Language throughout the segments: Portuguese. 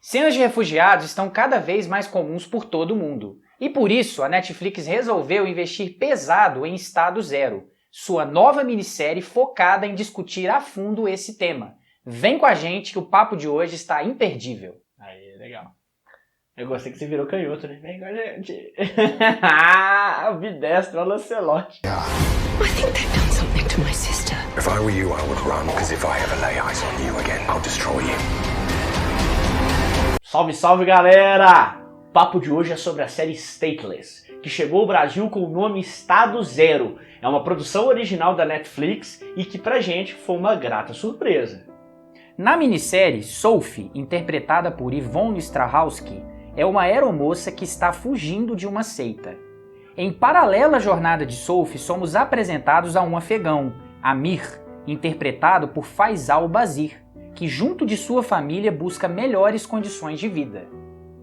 Cenas de refugiados estão cada vez mais comuns por todo o mundo. E por isso, a Netflix resolveu investir pesado em Estado Zero, sua nova minissérie focada em discutir a fundo esse tema. Vem com a gente que o papo de hoje está imperdível. Aí, legal. Eu gostei que você virou canhoto, né? Vem com a gente. Bidestro, Lancelote. I think they've done something to my sister. If I were you, I would run, because if I ever lay eyes on you again, I'll destroy you. Salve, salve, galera! O papo de hoje é sobre a série Stateless, que chegou ao Brasil com o nome Estado Zero. É uma produção original da Netflix e que pra gente foi uma grata surpresa. Na minissérie, Sophie, interpretada por Yvonne Strahovski, é uma aeromoça que está fugindo de uma seita. Em paralela à jornada de Sophie, somos apresentados a um afegão, Amir, interpretado por Faisal Bazir, que junto de sua família busca melhores condições de vida.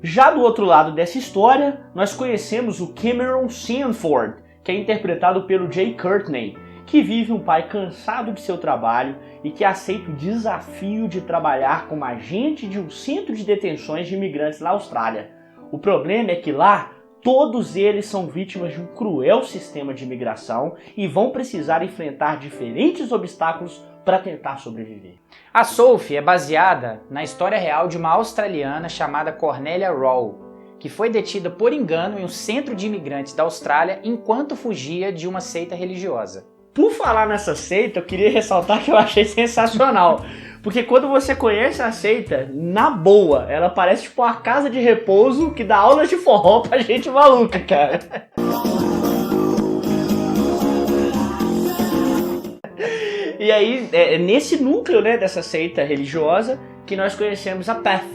Já do outro lado dessa história, nós conhecemos o Cameron Sanford, que é interpretado pelo Jay Courtney, que vive um pai cansado de seu trabalho e que aceita o desafio de trabalhar como agente de um centro de detenções de imigrantes na Austrália. O problema é que lá, todos eles são vítimas de um cruel sistema de imigração e vão precisar enfrentar diferentes obstáculos para tentar sobreviver. A Sophie é baseada na história real de uma australiana chamada Cornelia Rawl, que foi detida por engano em um centro de imigrantes da Austrália enquanto fugia de uma seita religiosa. Por falar nessa seita, eu queria ressaltar que eu achei sensacional. Porque quando você conhece a seita, na boa, ela parece tipo uma casa de repouso que dá aulas de forró pra gente maluca, cara. E aí, é nesse núcleo, né, dessa seita religiosa que nós conhecemos a Path,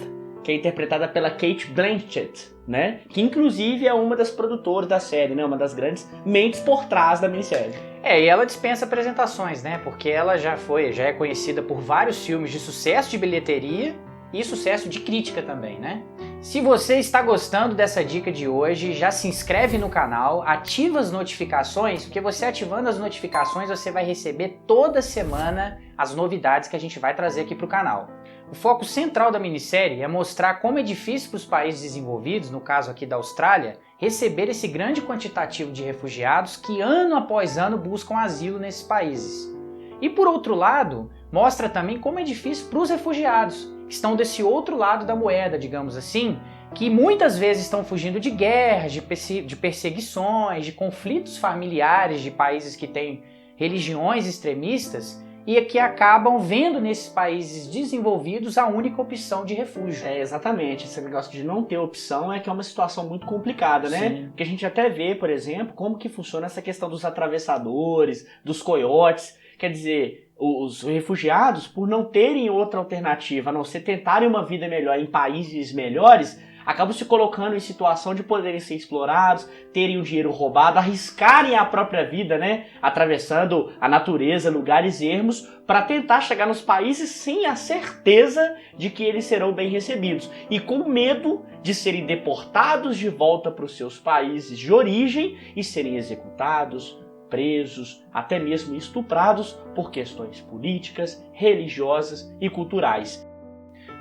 que é interpretada pela Cate Blanchett, né? Que inclusive é uma das produtoras da série, né? Uma das grandes mentes por trás da minissérie. E ela dispensa apresentações, né? Porque ela já é conhecida por vários filmes de sucesso de bilheteria e sucesso de crítica também, né? Se você está gostando dessa dica de hoje, já se inscreve no canal, ativa as notificações, porque você ativando as notificações você vai receber toda semana as novidades que a gente vai trazer aqui para o canal. O foco central da minissérie é mostrar como é difícil para os países desenvolvidos, no caso aqui da Austrália, receber esse grande quantitativo de refugiados que ano após ano buscam asilo nesses países. E por outro lado, mostra também como é difícil para os refugiados, que estão desse outro lado da moeda, digamos assim, que muitas vezes estão fugindo de guerras, de perseguições, de conflitos familiares de países que têm religiões extremistas, e que acabam vendo nesses países desenvolvidos a única opção de refúgio. Exatamente. Esse negócio de não ter opção é que é uma situação muito complicada, né? Sim. Porque a gente até vê, por exemplo, como que funciona essa questão dos atravessadores, dos coiotes. Quer dizer, os refugiados, por não terem outra alternativa, a não ser tentarem uma vida melhor em países melhores, acabam se colocando em situação de poderem ser explorados, terem o dinheiro roubado, arriscarem a própria vida, né? Atravessando a natureza, lugares ermos, para tentar chegar nos países sem a certeza de que eles serão bem recebidos. E com medo de serem deportados de volta para os seus países de origem e serem executados, presos, até mesmo estuprados por questões políticas, religiosas e culturais.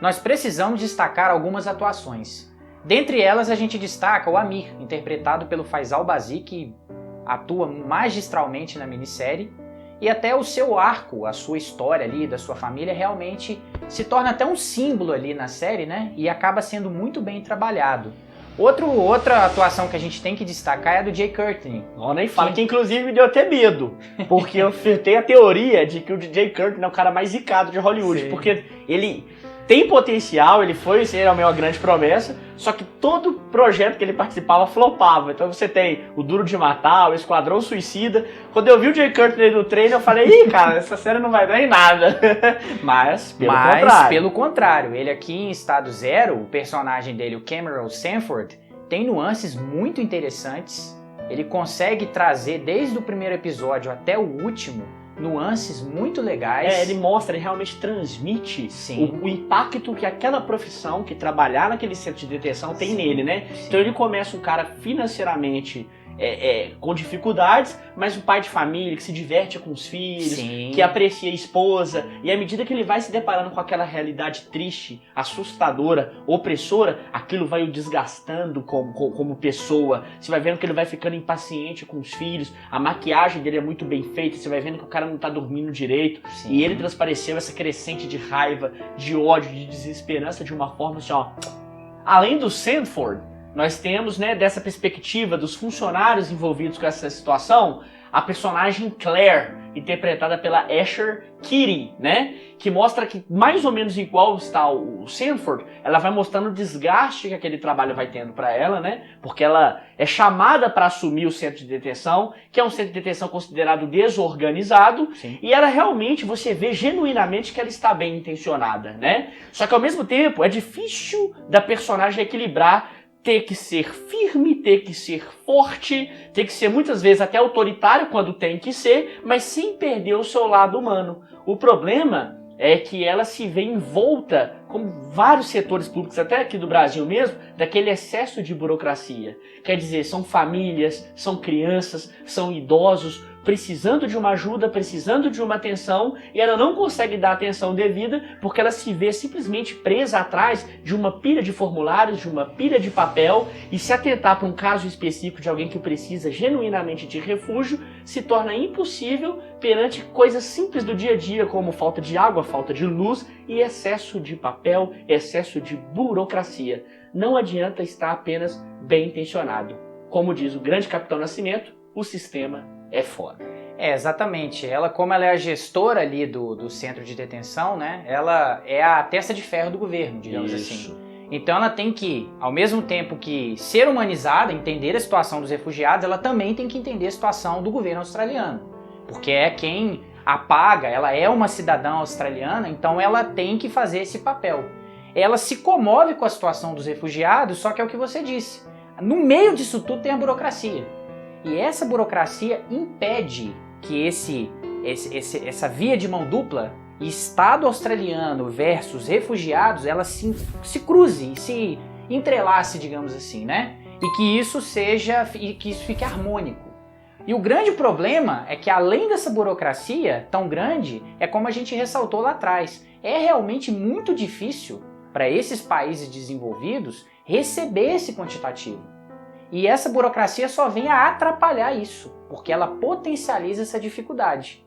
Nós precisamos destacar algumas atuações. Dentre elas, a gente destaca o Amir, interpretado pelo Faisal Bazir, que atua magistralmente na minissérie, e até o seu arco, a sua história ali, da sua família, realmente se torna até um símbolo ali na série, né? E acaba sendo muito bem trabalhado. Outra atuação que a gente tem que destacar é a do Jay Courtney. Nem fala, que inclusive me deu até medo, porque eu tenho a teoria de que o Jay Courtney é o cara mais zicado de Hollywood, Sim. Porque ele tem potencial, ele foi uma grande promessa, só que todo projeto que ele participava flopava. Então você tem o Duro de Matar, o Esquadrão Suicida. Quando eu vi o Jay Courtney no treino, eu falei, ih, cara, essa série não vai dar em nada. Mas, pelo contrário, ele aqui em Estado Zero, o personagem dele, o Cameron Sanford, tem nuances muito interessantes. Ele consegue trazer, desde o primeiro episódio até o último, nuances muito legais. Ele mostra, ele realmente transmite o impacto que aquela profissão, que trabalhar naquele centro de detenção tem nele, né? Sim. Então ele começa um cara financeiramente com dificuldades, mas um pai de família que se diverte com os filhos, Sim. que aprecia a esposa, e à medida que ele vai se deparando com aquela realidade triste, assustadora, opressora, aquilo vai o desgastando como pessoa. Você vai vendo que ele vai ficando impaciente com os filhos, a maquiagem dele é muito bem feita, você vai vendo que o cara não tá dormindo direito, Sim. e ele transpareceu essa crescente de raiva, de ódio, de desesperança de uma forma assim, ó. Além do Sanford, nós temos, né, dessa perspectiva dos funcionários envolvidos com essa situação, a personagem Claire, interpretada pela Asher Keating, né, que mostra que mais ou menos igual está o Sanford, ela vai mostrando o desgaste que aquele trabalho vai tendo para ela, né, porque ela é chamada para assumir o centro de detenção, que é um centro de detenção considerado desorganizado, Sim. e ela realmente, você vê genuinamente que ela está bem intencionada, né, só que ao mesmo tempo é difícil da personagem equilibrar ter que ser firme, ter que ser forte, ter que ser muitas vezes até autoritário quando tem que ser, mas sem perder o seu lado humano. O problema é que ela se vê envolta, como vários setores públicos, até aqui do Brasil mesmo, daquele excesso de burocracia. Quer dizer, são famílias, são crianças, são idosos, precisando de uma ajuda, precisando de uma atenção, e ela não consegue dar atenção devida porque ela se vê simplesmente presa atrás de uma pilha de formulários, de uma pilha de papel, e se atentar para um caso específico de alguém que precisa genuinamente de refúgio se torna impossível perante coisas simples do dia a dia, como falta de água, falta de luz e excesso de papel, excesso de burocracia. Não adianta estar apenas bem intencionado. Como diz o grande Capitão Nascimento, o sistema é foda. Exatamente. Ela, como ela é a gestora ali do centro de detenção, né? Ela é a testa de ferro do governo, digamos assim. Então ela tem que, ao mesmo tempo que ser humanizada, entender a situação dos refugiados, ela também tem que entender a situação do governo australiano. Porque é quem a paga, ela é uma cidadã australiana, então ela tem que fazer esse papel. Ela se comove com a situação dos refugiados, só que é o que você disse. No meio disso tudo tem a burocracia. E essa burocracia impede que essa via de mão dupla, Estado australiano versus refugiados, ela se cruze e se entrelace, digamos assim, né? E que isso fique harmônico. E o grande problema é que, além dessa burocracia tão grande, é como a gente ressaltou lá atrás, é realmente muito difícil para esses países desenvolvidos receber esse quantitativo. E essa burocracia só vem a atrapalhar isso, porque ela potencializa essa dificuldade.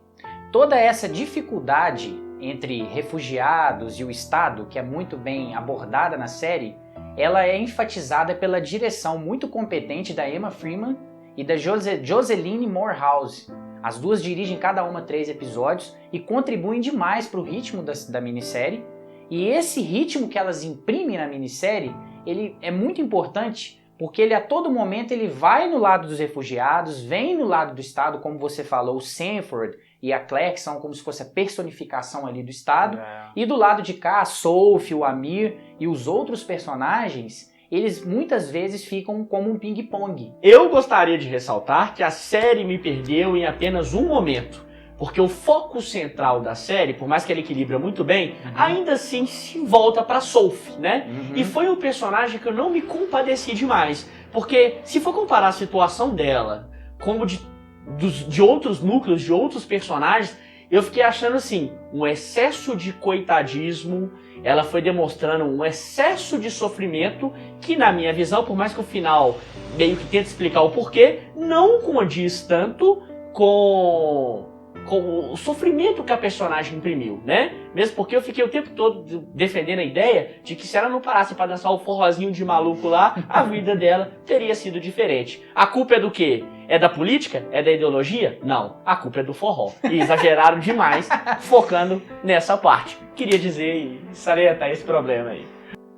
Toda essa dificuldade entre refugiados e o Estado, que é muito bem abordada na série, ela é enfatizada pela direção muito competente da Emma Freeman e da Joseline Moorhouse. As duas dirigem cada uma 3 episódios e contribuem demais para o ritmo da minissérie. E esse ritmo que elas imprimem na minissérie, ele é muito importante, porque ele a todo momento ele vai no lado dos refugiados, vem no lado do Estado, como você falou, o Sanford e a Claire, que são como se fosse a personificação ali do Estado, e do lado de cá, a Sophie, o Amir e os outros personagens, eles muitas vezes ficam como um ping-pong. Eu gostaria de ressaltar que a série me perdeu em apenas um momento. Porque o foco central da série, por mais que ela equilibra muito bem, ainda assim se volta pra Sophie, né? E foi um personagem que eu não me compadeci demais. Porque se for comparar a situação dela como de outros núcleos, de outros personagens, eu fiquei achando assim, um excesso de coitadismo, ela foi demonstrando um excesso de sofrimento que, na minha visão, por mais que o final meio que tenta explicar o porquê, não condiz tanto com o sofrimento que a personagem imprimiu, né? Mesmo porque eu fiquei o tempo todo defendendo a ideia de que se ela não parasse pra dançar o forrozinho de maluco lá, a vida dela teria sido diferente. A culpa é do quê? É da política? É da ideologia? Não. A culpa é do forró. E exageraram demais, focando nessa parte. Queria dizer e salientar esse problema aí.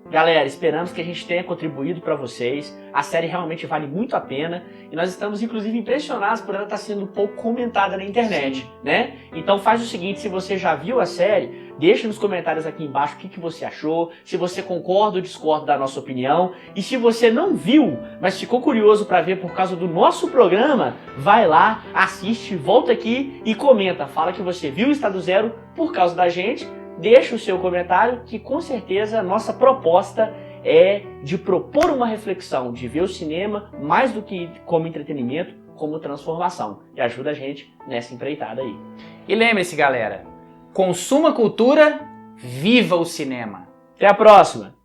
Galera, esperamos que a gente tenha contribuído para vocês. A série realmente vale muito a pena e nós estamos inclusive impressionados por ela estar sendo pouco comentada na internet, né? Então faz o seguinte, se você já viu a série, deixa nos comentários aqui embaixo o que você achou, se você concorda ou discorda da nossa opinião. E se você não viu, mas ficou curioso para ver por causa do nosso programa, vai lá, assiste, volta aqui e comenta. Fala que você viu o Estado Zero por causa da gente. Deixa o seu comentário que com certeza a nossa proposta é de propor uma reflexão, de ver o cinema mais do que como entretenimento, como transformação. E ajuda a gente nessa empreitada aí. E lembre-se, galera, consuma cultura, viva o cinema. Até a próxima!